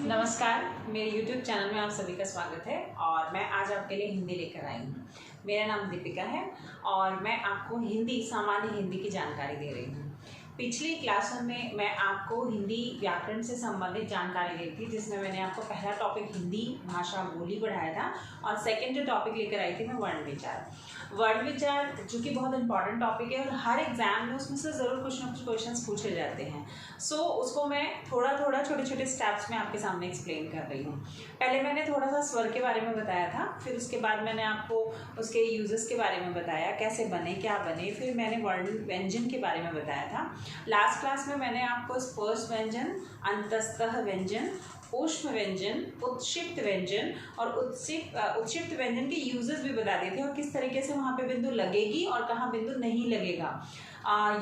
नमस्कार, मेरे YouTube channel में आप सभी का स्वागत है और मैं आज आपके लिए हिंदी लेकर आई हूँ। मेरा नाम दीपिका है और मैं आपको सामान्य हिंदी की जानकारी दे रही हूँ। पिछली क्लासों में मैं आपको हिंदी व्याकरण से संबंधित जानकारी दी थी, जिसमें मैंने आपको पहला टॉपिक हिंदी भाषा बोली पढ़ाया था और सेकंड जो टॉपिक लेकर आई थी मैं वर्ण विचार। वर्ण विचार जो कि बहुत इंपॉर्टेंट टॉपिक है और हर एग्जाम में उसमें से ज़रूर कुछ ना कुछ क्वेश्चंस पूछे जाते हैं। सो उसको मैं थोड़ा छोटे छोटे स्टेप्स में आपके सामने एक्सप्लेन कर रही हूँ। पहले मैंने थोड़ा सा स्वर के बारे में बताया था, फिर उसके बाद मैंने आपको उसके यूजेस के बारे में बताया, कैसे बने क्या बने, फिर मैंने वर्ण व्यंजन के बारे में बताया था। लास्ट क्लास में मैंने आपको स्पर्श व्यंजन, अंतस्तः व्यंजन, ऊष्म व्यंजन, उत्क्षिप्त व्यंजन और उत्क्षिप्त व्यंजन के यूजेस भी बता दिए थे और किस तरीके से वहाँ पे बिंदु लगेगी और कहाँ बिंदु नहीं लगेगा।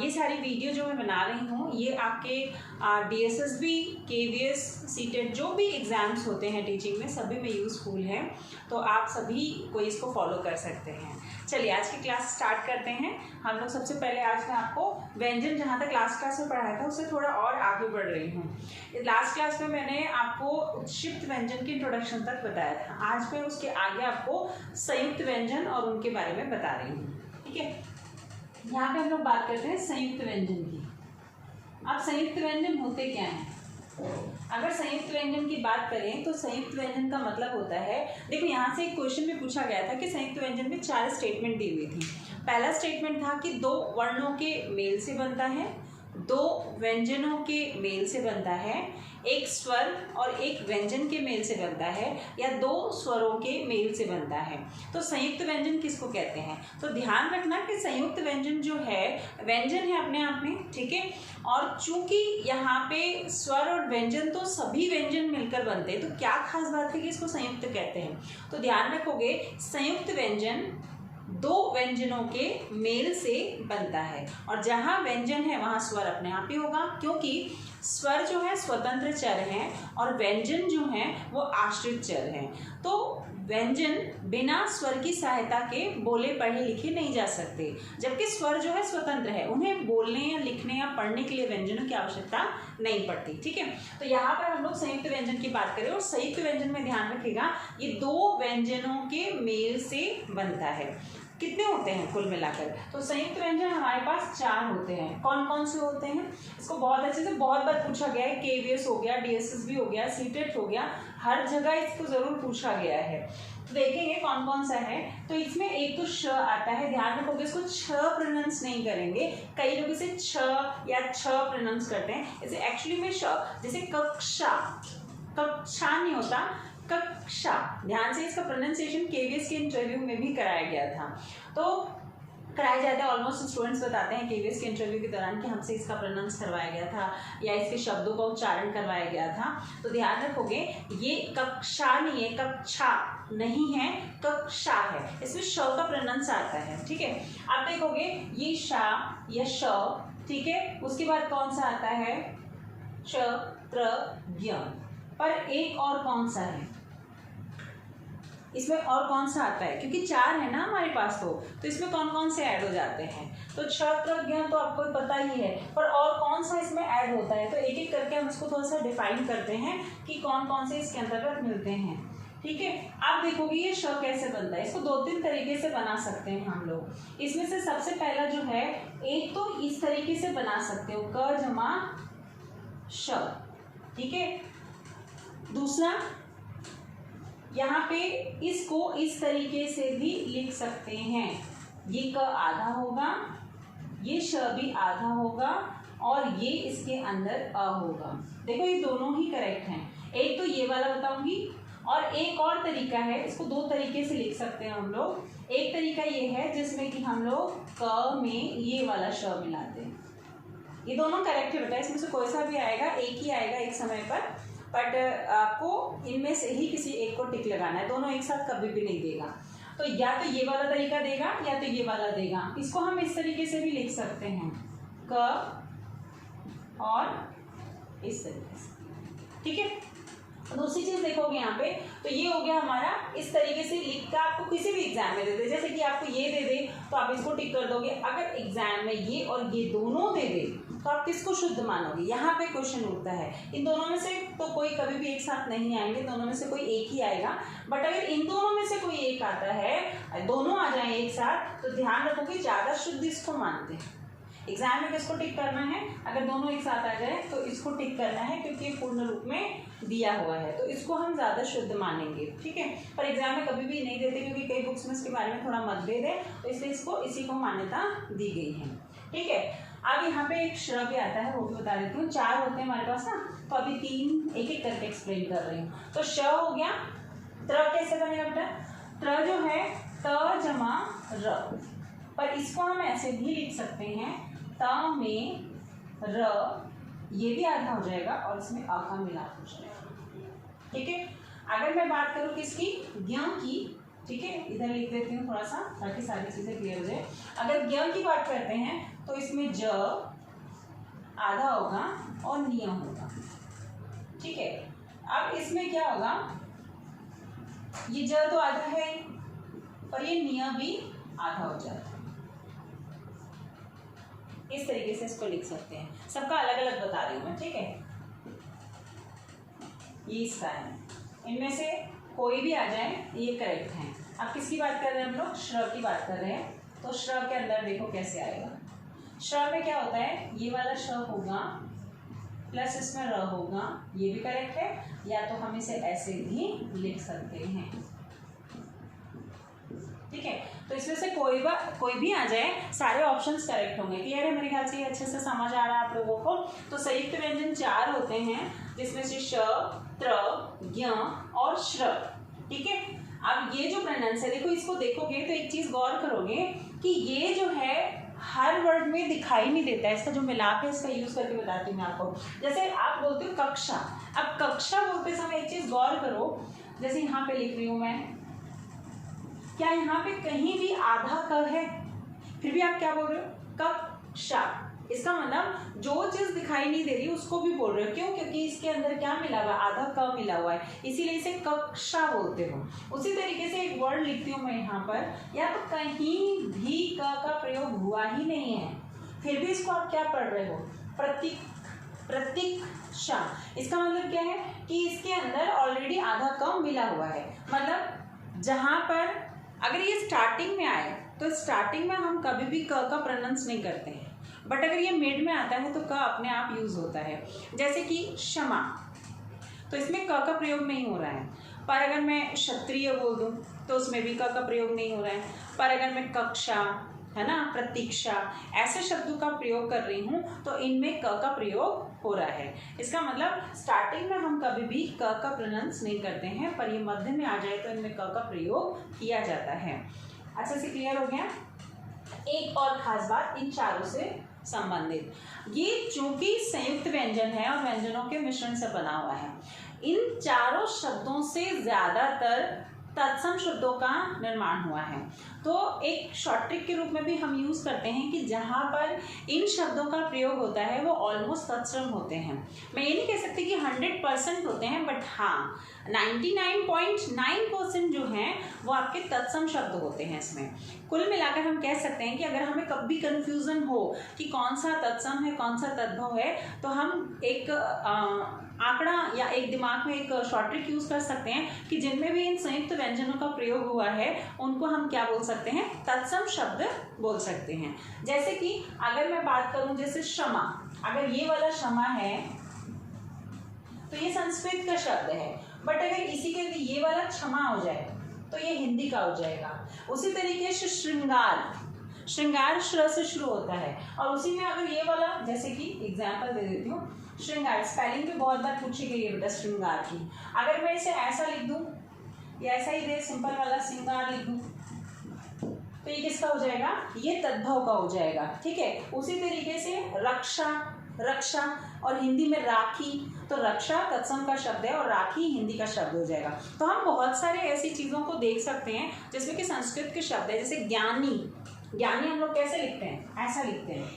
ये सारी वीडियो जो मैं बना रही हूँ ये आपके DSSB, KVS, CTET जो भी एग्ज़ाम्स होते हैं टीचिंग में सभी में यूज़फुल है, तो आप सभी को इसको फॉलो कर सकते हैं। चलिए आज की क्लास स्टार्ट करते हैं। हम लोग सबसे पहले आज मैं आपको व्यंजन जहाँ तक लास्ट क्लास में पढ़ाया था उससे थोड़ा और आगे बढ़ रही हूँ। लास्ट क्लास में मैंने आपको उत्क्षिप्त व्यंजन की इंट्रोडक्शन तक बताया था। आज मैं उसके आगे आपको संयुक्त व्यंजन और उनके बारे में बता रही हूँ। ठीक है, यहाँ पे हम लोग बात करते हैं संयुक्त व्यंजन की। अब संयुक्त व्यंजन होते क्या हैं? अगर संयुक्त व्यंजन की बात करें तो संयुक्त व्यंजन का मतलब होता है, देखो यहाँ से एक क्वेश्चन भी पूछा गया था कि संयुक्त व्यंजन में 4 स्टेटमेंट दी हुई थी। पहला स्टेटमेंट था कि 2 वर्णों के मेल से बनता है, 2 व्यंजनों के मेल से बनता है, एक स्वर और एक व्यंजन के मेल से बनता है या 2 स्वरों के मेल से बनता है। तो संयुक्त व्यंजन किसको कहते हैं? तो ध्यान रखना कि संयुक्त व्यंजन जो है व्यंजन है अपने आप में, ठीक है। और चूंकि यहाँ पे स्वर और व्यंजन तो सभी व्यंजन मिलकर बनते हैं, तो क्या खास बात है कि इसको संयुक्त कहते हैं? तो ध्यान रखोगे संयुक्त व्यंजन 2 व्यंजनों के मेल से बनता है और जहाँ व्यंजन है वहाँ स्वर अपने आप ही होगा, क्योंकि स्वर जो है स्वतंत्र चर हैं और व्यंजन जो हैं वो आश्रित चर हैं। तो व्यंजन बिना स्वर की सहायता के बोले पढ़े लिखे नहीं जा सकते, जबकि स्वर जो है स्वतंत्र है, उन्हें बोलने या लिखने या पढ़ने के लिए व्यंजनों की आवश्यकता नहीं पड़ती। ठीक है, तो यहाँ पर हम लोग संयुक्त व्यंजन की बात करें और संयुक्त व्यंजन में ध्यान रखिएगा ये 2 व्यंजनों के मेल से बनता है। कितने होते हैं कुल मिलाकर? तो संयुक्त व्यंजन हमारे पास 4 होते हैं। कौन कौन से होते हैं? इसको बहुत अच्छे से बहुत बार पूछा गया है, KVS हो गया, DSSB हो गया, CTET हो गया, हर जगह इसको जरूर पूछा गया है। तो देखेंगे कौन कौन सा है। तो इसमें एक तो श आता है, ध्यान रखोगे इसको छ प्रोनाउंस नहीं करेंगे, कई लोग इसे छ या छ प्रोनाउंस करते हैं, इसे एक्चुअली में श, जैसे कक्षा, कक्षा नहीं होता, कक्षा। ध्यान से इसका प्रोनाउंसिएशन KVS के इंटरव्यू में भी कराया गया था, तो कराया जाता है। ऑलमोस्ट स्टूडेंट्स बताते हैं KVS के इंटरव्यू के दौरान कि हमसे इसका प्रोनाउंस करवाया गया था या इसके शब्दों का उच्चारण करवाया गया था। तो ध्यान रखोगे ये कक्षा नहीं है, कक्षा नहीं है, कक्षा है, इसमें श का प्रोनाउंस आता है। ठीक है, आप देखोगे ये शा या श, ठीक है। उसके बाद कौन सा आता है? च त्र ज्ञ। पर एक और कौन सा है इसमें? और कौन सा आता है? क्योंकि 4 है ना हमारे पास, तो इसमें कौन कौन से ऐड हो जाते हैं? तो क्षत्रज्ञ तो आपको पता ही है, पर और कौन सा इसमें ऐड होता है? तो एक एक करके हम इसको थोड़ा सा डिफाइन करते हैं कि कौन कौन से इसके अंतर्गत मिलते हैं। ठीक है, आप देखोगे ये श कैसे बनता है, इसको 2-3 तरीके से बना सकते हैं हम लोग। इसमें से सबसे पहला जो है, एक तो इस तरीके से बना सकते हो, क जमा श, ठीक है। दूसरा यहाँ पे इसको इस तरीके से भी लिख सकते हैं, ये क आधा होगा, ये श भी आधा होगा और ये इसके अंदर अ होगा। देखो ये दोनों ही करेक्ट हैं। एक तो ये वाला बताऊंगी और एक और तरीका है, इसको 2 तरीके से लिख सकते हैं हम लोग। एक तरीका ये है जिसमें कि हम लोग क में ये वाला श मिलाते हैं। ये दोनों करेक्ट है बेटा, इसमें से कोई सा भी आएगा, एक ही आएगा एक समय पर, बट आपको इनमें से ही किसी एक को टिक लगाना है, दोनों एक साथ कभी भी नहीं देगा। तो या तो ये वाला तरीका देगा या तो ये वाला देगा। इसको हम इस तरीके से भी लिख सकते हैं, क और इस तरीके से। ठीक है, दूसरी चीज देखोगे यहाँ पे, तो ये हो गया हमारा, इस तरीके से लिख कर आपको किसी भी एग्जाम में दे दे, जैसे कि आपको ये दे दे तो आप इसको टिक कर दोगे। अगर एग्जाम में ये और ये दोनों दे दे तो आप किसको शुद्ध मानोगे? यहाँ पे क्वेश्चन उठता है। इन दोनों में से तो कोई कभी भी एक साथ नहीं आएंगे, दोनों में से कोई एक ही आएगा। बट अगर इन दोनों में से कोई एक आता है, दोनों आ जाए एक साथ, तो ध्यान रखो कि ज़्यादा शुद्ध इसको मानते हैं। एग्जाम में किसको टिक करना है? अगर दोनों एक साथ आ जाए तो इसको टिक करना है, क्योंकि ये पूर्ण रूप में दिया हुआ है, तो इसको हम ज़्यादा शुद्ध मानेंगे। ठीक है, पर एग्जाम में कभी भी नहीं देते, क्योंकि कई बुक्स में इसके बारे में थोड़ा मतभेद है, तो इसलिए इसको इसी को मान्यता दी गई है। ठीक है, अब यहाँ पे एक श्र भी आता है, वो भी बता देती हूँ। 4 होते हैं हमारे पास ना, तो अभी 3 एक एक करके एक्सप्लेन कर रही हूँ। तो श हो गया। त्र कैसे बनेगा बेटा? त्र जो है त जमा र, पर इसको हम ऐसे भी लिख सकते हैं, त में र, ये भी आधा हो जाएगा और इसमें अ का मिलाप हो जाएगा। ठीक है, अगर मैं बात करूँ किसकी? ज्ञ की। ठीक है, इधर लिख देती हूँ थोड़ा सा ताकि सारी चीज़ें क्लियर हो जाए। अगर ज्ञ की बात करते हैं तो इसमें ज आधा होगा और नियम होगा। ठीक है, अब इसमें क्या होगा? ये ज तो आधा है, पर ये नियम भी आधा हो जाता है। इस तरीके से इसको लिख सकते हैं। सबका अलग अलग बता रही हूँ मैं। ठीक है, ये इसका है। इनमें से कोई भी आ जाए ये करेक्ट है। अब किसकी बात कर रहे हैं हम लोग? श्र की बात कर रहे हैं। तो श्र के अंदर देखो कैसे आएगा। श्र में क्या होता है? ये वाला श होगा प्लस इसमें र होगा, ये भी करेक्ट है। या तो हम इसे ऐसे भी लिख सकते हैं। ठीक है, तो इसमें से कोई भी आ जाए, सारे ऑप्शंस करेक्ट होंगे। क्लियर है? मेरे ख्याल से ये अच्छे से समझ आ रहा है आप लोगों को। तो संयुक्त व्यंजन 4 होते हैं, जिसमें से श, त्र, ज्ञ और श्र। ठीक है, अब ये जो प्रोनाउंस है, देखो इसको देखोगे तो एक चीज गौर करोगे कि ये जो है हर वर्ड में दिखाई नहीं देता है। इसका जो मिलाप है, इसका यूज करके बताती हूँ मैं आपको। जैसे आप बोलते हो कक्षा, अब कक्षा बोलते समय एक चीज गौर करो, जैसे यहाँ पे लिख रही हूँ मैं, क्या यहाँ पे कहीं भी आधा क है? फिर भी आप क्या बोल रहे हो? कक्षा। इसका मतलब जो चीज दिखाई नहीं दे रही उसको भी बोल रहे हो। क्यों? क्योंकि इसके अंदर क्या मिला हुआ है? आधा क मिला हुआ है, इसीलिए इसे कक्षा बोलते हो। उसी तरीके से एक वर्ड लिखती हूँ मैं यहाँ पर, या तो कहीं भी क का प्रयोग हुआ ही नहीं है, फिर भी इसको आप क्या पढ़ रहे हो? प्रतीक्षा। इसका मतलब क्या है कि इसके अंदर ऑलरेडी आधा क मिला हुआ है। मतलब जहां पर अगर ये स्टार्टिंग में आए तो स्टार्टिंग में हम कभी भी क का प्रोनाउंस नहीं करते हैं, बट अगर ये मिड में आता है तो क अपने आप यूज होता है। जैसे कि क्षमा, तो इसमें क का प्रयोग नहीं हो रहा है। पर अगर मैं क्षत्रिय बोल दूं तो उसमें भी क का प्रयोग नहीं हो रहा है। पर अगर मैं कक्षा, है ना, प्रतीक्षा, ऐसे शब्दों का प्रयोग कर रही हूँ तो इनमें क का प्रयोग हो रहा है। इसका मतलब स्टार्टिंग में हम कभी भी क का प्रोनाउंस नहीं करते हैं, पर ये मध्य में आ जाए तो इनमें क का प्रयोग किया जाता है। अच्छा से क्लियर हो गया? एक और खास बात इन चारों से संबंधित, ये चूंकि संयुक्त व्यंजन है और व्यंजनों के मिश्रण से बना हुआ है, इन चारों शब्दों से ज्यादातर तत्सम शब्दों का निर्माण हुआ है। तो एक शॉर्ट ट्रिक के रूप में भी हम यूज करते हैं कि जहां पर इन शब्दों का प्रयोग होता है वो ऑलमोस्ट तत्सम होते हैं। मैं ये नहीं कह सकती कि 100% होते हैं, बट हाँ 99.9% जो हैं वो आपके तत्सम शब्द होते हैं। इसमें कुल मिलाकर हम कह सकते हैं कि अगर हमें कभी कंफ्यूजन हो कि कौन सा तत्सम है कौन सा तद्भव है, तो हम एक आंकड़ा या एक दिमाग में एक शॉर्ट ट्रिक यूज कर सकते हैं कि जिनमें भी इन संयुक्त व्यंजनों का प्रयोग हुआ है उनको हम क्या बोल सकते हैं? तत्सम शब्द बोल सकते हैं। जैसे कि अगर मैं बात करूं, जैसे क्षमा, अगर ये वाला क्षमा है तो ये संस्कृत का शब्द है, बट अगर इसी के लिए ये वाला क्षमा हो जाए तो ये हिंदी का हो जाएगा। उसी तरीके से श्रृंगार, श्रृंगार श्र से शुरू होता है, और उसी में अगर ये वाला, जैसे कि एग्जाम्पल दे देती हूँ, श्रृंगार स्पेलिंग भी बहुत बार पूछी गई है बेटा श्रृंगार की। अगर मैं इसे ऐसा लिख दूं या ऐसा ही दे सिंपल वाला श्रृंगार लिख दूं तो ये किसका हो जाएगा? ये तद्भव का हो जाएगा। ठीक है, उसी तरीके से रक्षा, रक्षा, और हिंदी में राखी, तो रक्षा तत्सम का शब्द है और राखी हिंदी का शब्द हो जाएगा। तो हम बहुत सारे ऐसी चीज़ों को देख सकते हैं जिसमें कि संस्कृत के शब्द है। जैसे ज्ञानी, ज्ञानी हम लोग कैसे लिखते हैं? ऐसा लिखते हैं,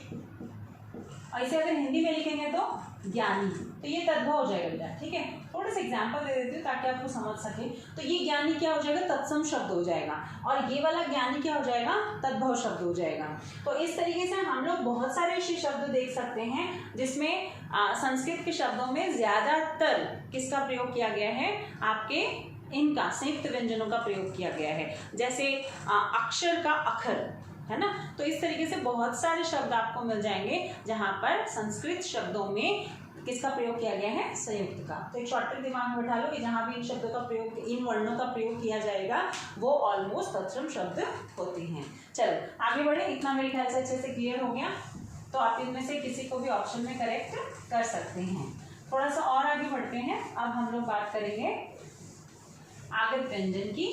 और इसे अगर हिंदी में लिखेंगे तो ज्ञानी। तो ये तद्भव हो जाएगा बेटा, ठीक है। थोड़ा सा एग्जाम्पल दे देती हूँ ताकि आपको समझ सके। तो ये ज्ञानी क्या हो जाएगा, तत्सम शब्द हो जाएगा, और ये वाला ज्ञानी क्या हो जाएगा, तद्भव शब्द हो जाएगा। तो इस तरीके से हम लोग बहुत सारे ऐसे शब्द देख सकते हैं जिसमें संस्कृत के शब्दों में ज्यादातर किसका प्रयोग किया गया है, आपके इनका संयुक्त व्यंजनों का प्रयोग किया गया है। जैसे अक्षर का अखर, है ना। तो इस तरीके से बहुत सारे शब्द आपको मिल जाएंगे जहां पर संस्कृत शब्दों में किसका प्रयोग किया गया है, संयुक्त का। तो एक शॉर्टकट दिमाग में बैठा लो कि जहां भी इन शब्दों का प्रयोग, इन वर्णों का प्रयोग किया जाएगा वो ऑलमोस्ट तत्सम शब्द होते हैं। चलो आगे बढ़े, इतना मेरे ख्याल से अच्छे से क्लियर हो गया। तो आप इनमें से किसी को भी ऑप्शन में करेक्ट कर सकते हैं। थोड़ा सा और आगे बढ़ते हैं। अब हम लोग बात करेंगे आगत व्यंजन की।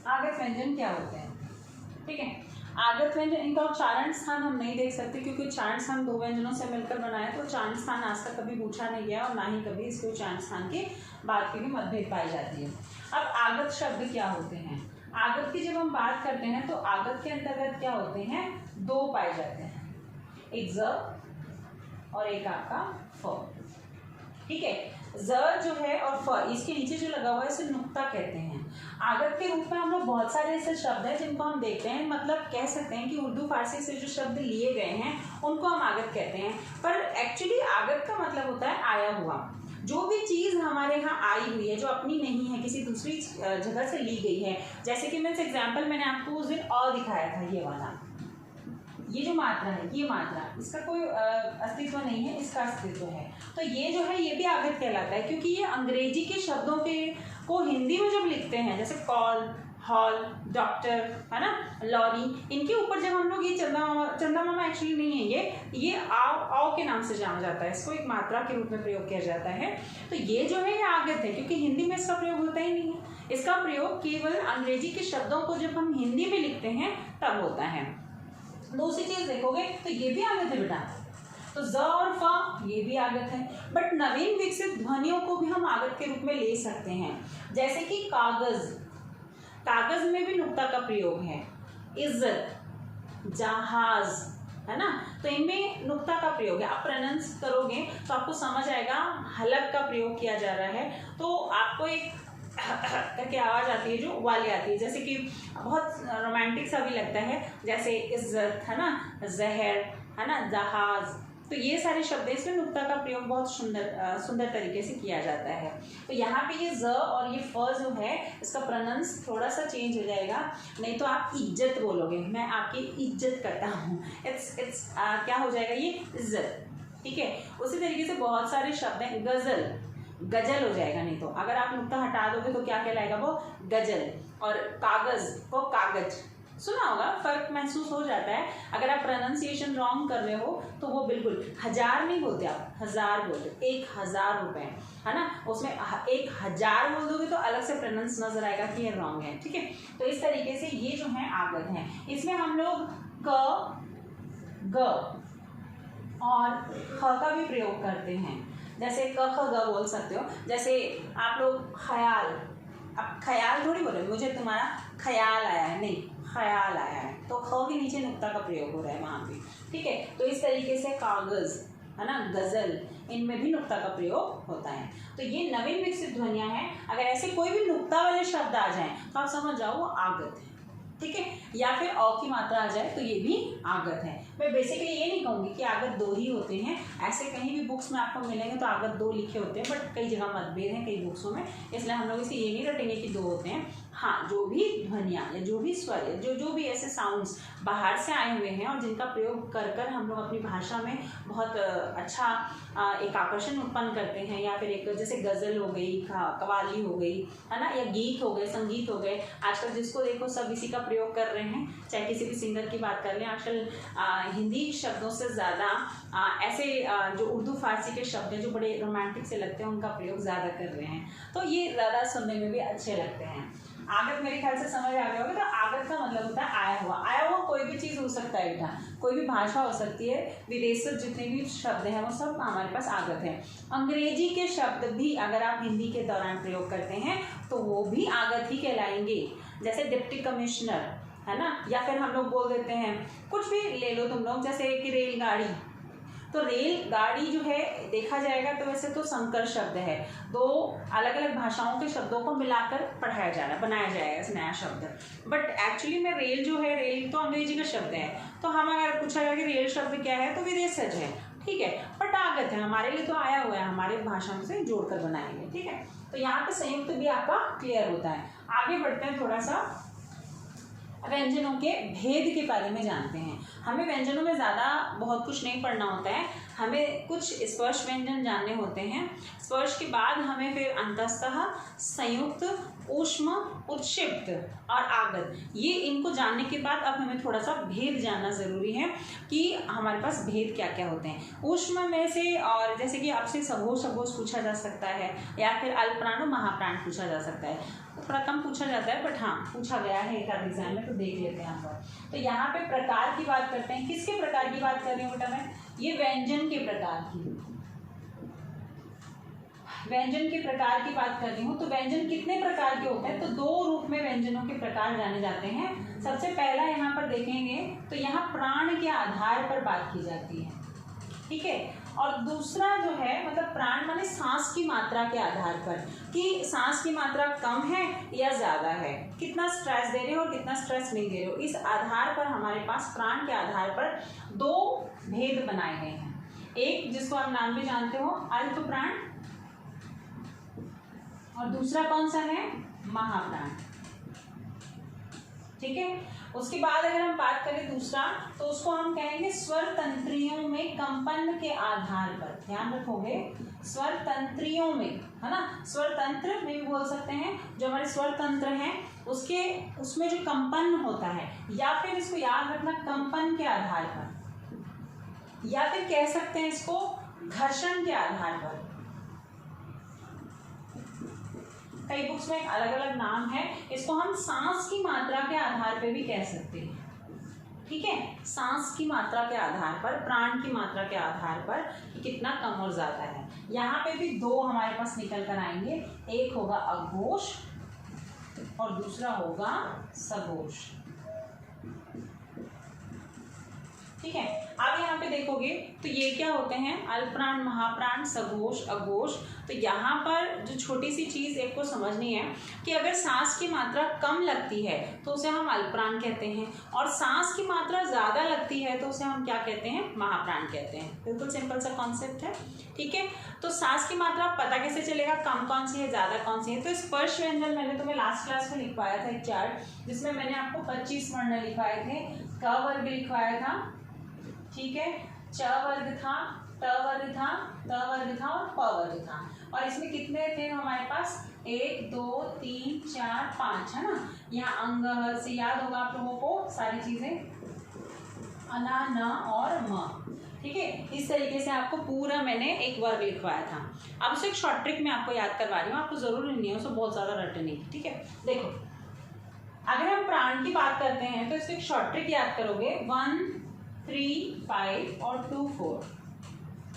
आगत व्यंजन क्या होते हैं, ठीक है। आगत व्यंजन, इनका उच्चारण स्थान हम नहीं देख सकते क्योंकि उच्चारण स्थान दो व्यंजनों से मिलकर बनाया, तो उच्चारण स्थान आज तक कभी पूछा नहीं गया और ना ही कभी इसके उच्चारण स्थान की बात की भी मतभेद पाई जाती है। अब आगत शब्द क्या होते हैं, आगत की जब हम बात करते हैं तो आगत के अंतर्गत क्या होते हैं, दो पाए जाते हैं, एक ज और एक आपका फ, ठीक है। ज जो है और फ, इसके नीचे जो लगा हुआ है इसे नुक्ता कहते हैं। आगत के रूप में हम लोग बहुत सारे ऐसे शब्द हैं जिनको हम देखते हैं, मतलब कह सकते हैं कि उर्दू फारसी से जो शब्द लिए गए हैं उनको हम आगत कहते हैं, पर एक्चुअली आगत का मतलब होता है आया हुआ। जो भी चीज़ हमारे यहाँ आई हुई है, जो अपनी नहीं है, किसी दूसरी जगह से ली गई है। जैसे कि मैं एग्जाम्पल मैंने आपको उस दिन अ दिखाया था, ये वाला, ये जो मात्रा है, ये मात्रा, इसका कोई अस्तित्व नहीं है, इसका अस्तित्व है। तो ये जो है ये भी आगत कहलाता है, क्योंकि ये अंग्रेजी के शब्दों के को हिंदी में जब लिखते हैं, जैसे कॉल, हॉल, डॉक्टर, है ना, लॉरी, इनके ऊपर जब हम लोग ये चंदा मामा एक्चुअली नहीं है, ये आओ के नाम से जाना जाता है, इसको एक मात्रा के रूप में प्रयोग किया जाता है। तो ये जो है ये आगत है, क्योंकि हिंदी में इसका प्रयोग होता ही नहीं है। इसका प्रयोग केवल अंग्रेजी के शब्दों को जब हम हिंदी में लिखते हैं तब होता है। दूसरी चीज देखोगे तो ये भी आगत है बेटा, तो ज और फ ये भी आगत है, बट नवीन विकसित ध्वनियों को भी हम आगत के रूप में ले सकते हैं। जैसे कि कागज, कागज में भी नुक्ता का प्रयोग है। इज्जत, जहाज, है ना, तो इनमें नुक्ता का प्रयोग है। आप प्रोनाउंस करोगे तो आपको समझ आएगा हलक का प्रयोग किया जा रहा है, तो आपको एक करके आवाज आती है जो वाली आती है, जैसे कि बहुत रोमांटिक सा भी लगता है, जैसे इज्जत, है ना, जहर, है ना, जहाज। तो ये सारे शब्द, इसमें नुक्ता का प्रयोग बहुत सुंदर तरीके से किया जाता है। तो यहाँ पे ये ज और ये फ जो है इसका प्रोनाउंस थोड़ा सा चेंज हो जाएगा, नहीं तो आप इज्जत बोलोगे, मैं आपकी इज्जत करता हूँ, इट्स क्या हो जाएगा, ये इज्जत, ठीक है। उसी तरीके से बहुत सारे शब्द हैं। गजल, गजल हो जाएगा, नहीं तो अगर आप नुक्ता हटा दोगे तो क्या कहलाएगा, वो गजल। और कागज को कागज, सुना होगा, फर्क महसूस हो जाता है। अगर आप प्रोनाउंसिएशन रॉन्ग कर रहे हो तो वो बिल्कुल, हजार नहीं बोलते आप, हजार बोलते, 1000 रुपए, है ना, उसमें 1000 बोल दोगे तो अलग से प्रोनाउंस नजर आएगा कि ये रॉन्ग है, ठीक है। तो इस तरीके से ये जो है आगत है। इसमें हम लोग क, ग और ख का भी प्रयोग करते हैं, जैसे क ख ग बोल सकते हो। जैसे आप लोग ख्याल, अब ख्याल थोड़ी बोलोगे मुझे तुम्हारा ख्याल आया है, नहीं, ख्याल आया है, तो ख के नीचे नुक्ता का प्रयोग हो रहा है वहाँ पे, ठीक है। तो इस तरीके से कागज, है ना, गजल, इनमें भी नुक्ता का प्रयोग होता है। तो ये नवीन विकसित ध्वनियाँ हैं। अगर ऐसे कोई भी नुक्ता वाले शब्द आ जाएं तो आप समझ जाओ वो आगत है, ठीक है। या फिर अ की मात्रा आ जाए तो ये भी आगत है। मैं बेसिकली ये नहीं कहूँगी कि आगत 2 ही होते हैं, ऐसे कहीं भी बुक्स में आपको मिलेंगे तो आगत 2 लिखे होते हैं, बट कई जगह मतभेद हैं कई बुक्सों में, इसलिए हम लोग इसे ये नहीं रटेंगे कि 2 होते हैं। हाँ, जो भी ध्वनियाँ या जो भी स्वर या जो भी ऐसे साउंड्स बाहर से आए हुए हैं और जिनका प्रयोग कर कर हम लोग अपनी भाषा में बहुत अच्छा एक आकर्षण उत्पन्न करते हैं, या फिर एक जैसे गज़ल हो गई, कव्वाली हो गई, है ना, या गीत हो गए, संगीत हो गए, आजकल जिसको देखो सब इसी का प्रयोग कर रहे हैं। चाहे किसी भी सिंगर की बात कर लें, आजकल हिंदी शब्दों से ज़्यादा ऐसे जो उर्दू फारसी के शब्द हैं जो बड़े रोमांटिक से लगते हैं उनका प्रयोग ज़्यादा कर रहे हैं, तो ये ज़्यादा सुनने में भी अच्छे लगते हैं। आगत मेरे ख्याल से समझ आ गया होगा। तो आगत का मतलब होता है आया हुआ। आया हुआ कोई भी चीज़ हो सकता है बेटा, कोई भी भाषा हो सकती है, विदेश से जितने भी शब्द हैं वो सब हमारे पास आगत हैं। अंग्रेजी के शब्द भी अगर आप हिंदी के दौरान प्रयोग करते हैं तो वो भी आगत ही कहलाएंगे, जैसे डिप्टी कमिश्नर, है ना, या फिर हम लोग बोल देते हैं कुछ भी ले लो तुम लोग, जैसे कि रेलगाड़ी, तो रेलगाड़ी जो है देखा जाएगा तो वैसे तो संकर शब्द है, दो अलग अलग भाषाओं के शब्दों को मिलाकर पढ़ाया जा रहा है, बनाया जाएगा इस नया शब्द। बट एक्चुअली में रेल जो है, रेल तो अंग्रेजी का शब्द है, तो हम अगर पूछा जाए कि रेल शब्द क्या है तो विदेशज है, ठीक है, बट आगत है, हमारे लिए तो आया हुआ है, हमारे भाषा में से जोड़कर बनाएंगे, ठीक है। तो यहाँ पे संयुक्त भी आपका क्लियर होता है। आगे बढ़ते हैं, थोड़ा सा व्यंजनों के भेद के बारे में जानते हैं। हमें व्यंजनों में ज़्यादा बहुत कुछ नहीं पढ़ना होता है, हमें कुछ स्पर्श व्यंजन जानने होते हैं। स्पर्श के बाद हमें फिर अंतस्तः, संयुक्त, ऊष्म, उत्क्षिप्त और आगत, ये इनको जानने के बाद अब हमें थोड़ा सा भेद जानना ज़रूरी है कि हमारे पास भेद क्या क्या होते हैं। ऊष्म में से, और जैसे कि आपसे सघोष पूछा जा सकता है, या फिर अल्पप्राण और महाप्राण पूछा जा सकता है, थोड़ा कम पूछा जाता है बट हाँ पूछा गया है एक आध एग्जाम में, तो देख लेते हैं हम लोग। तो यहाँ पे प्रकार की बात करते हैं। किसके प्रकार की बात कर रही हूँ बेटा मैं? ये व्यंजन के प्रकार की, व्यंजन के प्रकार की बात कर रही हूँ। तो व्यंजन कितने प्रकार के होते हैं? तो दो रूप में व्यंजनों के प्रकार जाने जाते हैं। सबसे पहला यहाँ पर देखेंगे तो यहाँ प्राण के आधार पर बात की जाती है, ठीक है। और दूसरा जो है, मतलब प्राण माने सांस की मात्रा के आधार पर, कि सांस की मात्रा कम है या ज़्यादा है, कितना स्ट्रेस दे रहे हो और कितना स्ट्रेस नहीं दे रहे हो, इस आधार पर हमारे पास प्राण के आधार पर दो भेद बनाए गए हैं। एक जिसको आप नाम भी जानते हो अल्प प्राण, और दूसरा कौन सा है? महाप्राण, ठीक है। उसके बाद अगर हम बात करें दूसरा, तो उसको हम कहेंगे स्वर तंत्रियों में कंपन के आधार पर। ध्यान रखोगे, स्वर तंत्रियों में, है ना, स्वर तंत्र में भी बोल सकते हैं, जो हमारे स्वर तंत्र हैं उसमें जो कंपन होता है, या फिर इसको याद रखना कंपन के आधार पर, या फिर कह सकते हैं इसको घर्षण के आधार पर। कई बुक्स में अलग अलग नाम है, इसको हम सांस की मात्रा के आधार पे भी कह सकते हैं, ठीक है। सांस की मात्रा के आधार पर, प्राण की मात्रा के आधार पर कि कितना कम और ज्यादा है। यहाँ पे भी दो हमारे पास निकल कर आएंगे, एक होगा अघोष और दूसरा होगा सघोष, ठीक है। अब यहाँ पे देखोगे तो ये क्या होते हैं? अल्पप्राण, महाप्राण, सघोष, अघोष। तो यहाँ पर जो छोटी सी चीज़ एक को समझनी है कि अगर सांस की मात्रा कम लगती है तो उसे हम अल्पप्राण कहते हैं, और सांस की मात्रा ज़्यादा लगती है तो उसे हम क्या कहते हैं? महाप्राण कहते हैं। बिल्कुल सिंपल सा कॉन्सेप्ट है, ठीक है। तो सांस की मात्रा पता कैसे चलेगा कम कौन सी है, ज़्यादा कौन सी है? तो स्पर्श व्यंजन मैंने तुम्हें लास्ट क्लास में लिखवाया था एक चार्ट, जिसमें मैंने आपको 25 वर्ण लिखवाए थे। क वर्ग लिखवाया था, ठीक है, च वर्ग था, ट वर्ग था, त वर्ग था और प वर्ग था। और इसमें कितने थे हमारे पास? 1 2 3 4 5, है ना। यहाँ अंग से याद होगा आप लोगों को सारी चीजें, अना, न और म, ठीक है। इस तरीके से आपको पूरा मैंने एक वर्ग लिखवाया था। अब उसे एक शॉर्ट ट्रिक में आपको याद करवा रही हूँ, आपको जरूरी नहीं है उसे बहुत ज्यादा रटने की, ठीक है। देखो, अगर हम प्राण की बात करते हैं तो इसको एक शॉर्ट ट्रिक याद करोगे, 1 3 5 और 2 4,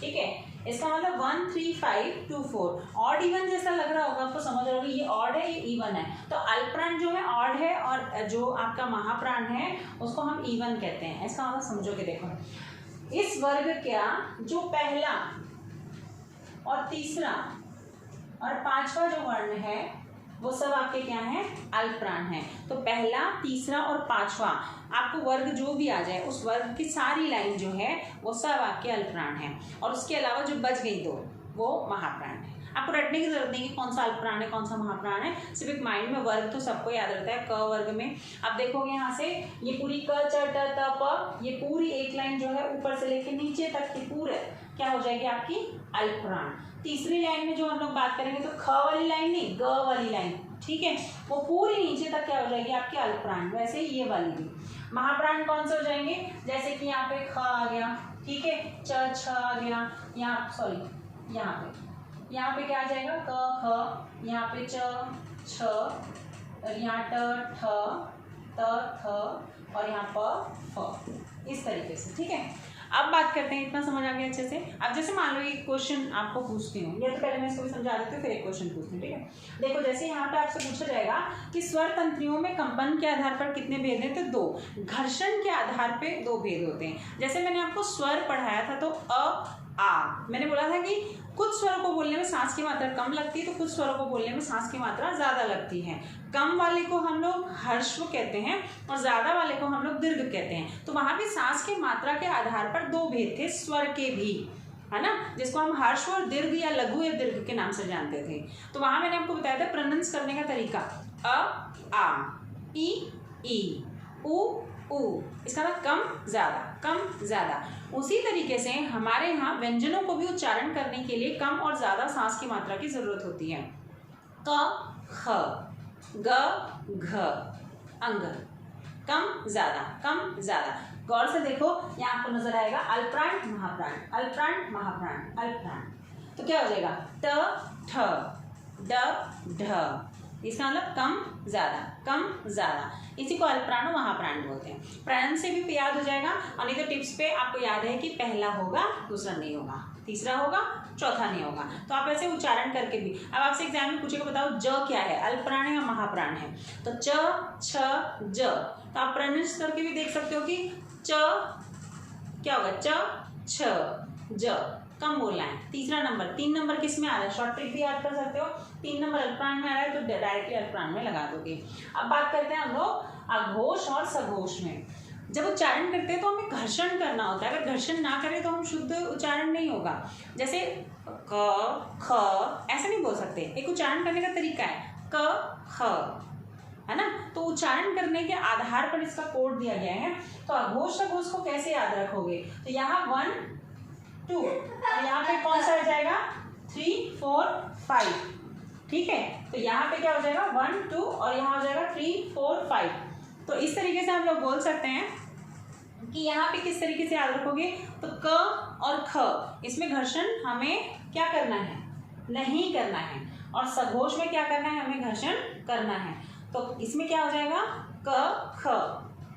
ठीक है। इसका मतलब 1 3 5 2 4 ऑड इवन जैसा लग रहा होगा आपको, समझ रहे हो ये ऑड है ये इवन है। तो अल्पप्राण जो है ऑड है, और जो आपका महाप्राण है उसको हम इवन कहते हैं। इसका मतलब समझोगे, देखो इस वर्ग का जो पहला और तीसरा और पांचवा जो वर्ण है वो सब आपके क्या है? अल्पप्राण है। तो पहला, तीसरा और पांचवा आपको वर्ग जो भी आ जाए उस वर्ग की सारी लाइन जो है वो सब आपके अल्पप्राण है, और उसके अलावा जो बच गई दो वो महाप्राण है। आपको रटने की जरूरत नहीं कि कौन सा अल्पप्राण है कौन सा महाप्राण है, सिर्फ एक माइंड में वर्ग तो सबको याद रहता है। क वर्ग में अब देखोगे यहाँ से ये पूरी क च ट त प, ये पूरी एक लाइन जो है ऊपर से लेकर नीचे तक की पूरे क्या हो जाएगी आपकी? अल्पप्राण। तीसरी लाइन में जो हम लोग बात करेंगे तो ख वाली लाइन नहीं, ग वाली लाइन, ठीक है, वो पूरी नीचे तक क्या हो जाएगी आपके? अल्पप्राण। वैसे ही ये वाली भी महाप्राण कौन से हो जाएंगे? जैसे कि यहाँ पे ख आ गया, ठीक है, च छ आ गया, यहाँ सॉरी यहाँ पे क्या आ जाएगा? क ख, यहाँ पे च छ, और यहाँ ट ठ, त थ, और यहाँ प फ, इस तरीके से, ठीक है। अब बात करते हैं, इतना समझ आ गया अच्छे से। अब जैसे मान लो एक क्वेश्चन आपको पूछती हूँ, या तो पहले मैं इसको भी समझा देती हूँ फिर एक क्वेश्चन पूछती हूँ, ठीक है। देखो जैसे यहाँ पे आपसे पूछा जाएगा कि स्वर तंत्रियों में कंपन के आधार पर कितने भेद हैं, तो 2। घर्षण के आधार पे 2 भेद होते हैं। जैसे मैंने आपको स्वर पढ़ाया था तो अ आ, मैंने बोला था कि कुछ स्वरों को बोलने में सांस की मात्रा कम लगती है तो कुछ स्वरों को बोलने में सांस की मात्रा ज्यादा लगती है। कम वाले को हम लोग ह्रस्व कहते हैं और ज्यादा वाले को हम लोग दीर्घ कहते हैं। तो वहां भी सांस की मात्रा के आधार पर 2 भेद थे स्वर के भी, है ना, जिसको हम ह्रस्व और दीर्घ या लघु या दीर्घ के नाम से जानते थे। तो वहां मैंने आपको बताया था प्रोनाउंस करने का तरीका, अ आ, ई उ ऊ, इसका मतलब कम ज्यादा, कम ज्यादा। उसी तरीके से हमारे यहाँ व्यंजनों को भी उच्चारण करने के लिए कम और ज्यादा सांस की मात्रा की जरूरत होती है। क ख ग घ अंग, कम ज्यादा, कम ज्यादा। गौर से देखो, यहाँ आपको नजर आएगा अल्प्राण महाप्राण, अल्प्राण महाप्राण, अल्प्राण। तो क्या हो जाएगा, ट ठ ड ढ, इसका मतलब कम ज्यादा, कम ज्यादा। इसी को अल्प्राण महाप्राण बोलते हैं। प्राण से भी याद हो जाएगा, और नहीं तो टिप्स पे आपको याद है कि पहला होगा दूसरा नहीं होगा, तीसरा होगा चौथा नहीं होगा। तो आप ऐसे उच्चारण करके भी, अब आपसे एग्जाम में पूछेगा बताओ ज क्या है, अल्प्राण या महाप्राण है, तो च छ ज। तो आप प्रोनाउंस करके भी देख सकते हो कि च क्या होगा, च छ ज, कम बोलना है। तीसरा नंबर, 3 नंबर किस में आ रहा है, शॉर्ट ट्रिक भी याद कर सकते हो। 3 नंबर अल्प्राण में आ रहा है तो डायरेक्टली अल्प्राण में लगा दोगे। अब बात करते हैं हम लोग अघोष और सघोष में। जब उच्चारण करते हैं तो हमें घर्षण करना होता है, अगर घर्षण ना करें तो हम शुद्ध उच्चारण नहीं होगा। जैसे क ख ऐसे नहीं बोल सकते, एक उच्चारण करने का तरीका है, क ख, है ना। तो उच्चारण करने के आधार पर इसका कोड दिया गया है। तो अघोष सघोष को कैसे याद रखोगे, तो यहाँ 1 2 और यहाँ पे कौन सा आ जाएगा 3 4 5, ठीक है। तो यहाँ पे क्या हो जाएगा 1 2 और यहाँ हो जाएगा 3 4 5। तो इस तरीके से हम लोग बोल सकते हैं कि यहाँ पे किस तरीके से याद रखोगे, तो क और ख, इसमें घर्षण हमें क्या करना है, नहीं करना है, और सघोष में क्या करना है, हमें घर्षण करना है। तो इसमें क्या हो जाएगा क ख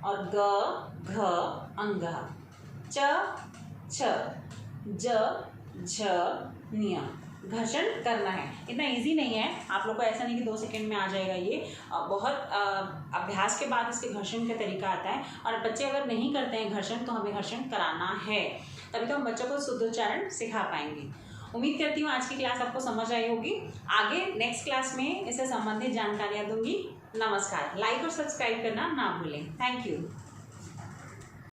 और ग घ अंग, च छ ज झ न्य, घर्षण करना है। इतना इजी नहीं है, आप लोग को ऐसा नहीं कि 2 सेकंड में आ जाएगा ये, बहुत अभ्यास के बाद इसके घर्षण का तरीका आता है। और बच्चे अगर नहीं करते हैं घर्षण तो हमें घर्षण कराना है, तभी तो हम बच्चों को शुद्ध उच्चारण सिखा पाएंगे। उम्मीद करती हूँ आज की क्लास आपको समझ आई होगी। आगे नेक्स्ट क्लास में इससे संबंधित जानकारियाँ दूंगी। नमस्कार, लाइक और सब्सक्राइब करना ना भूलें। Thank you.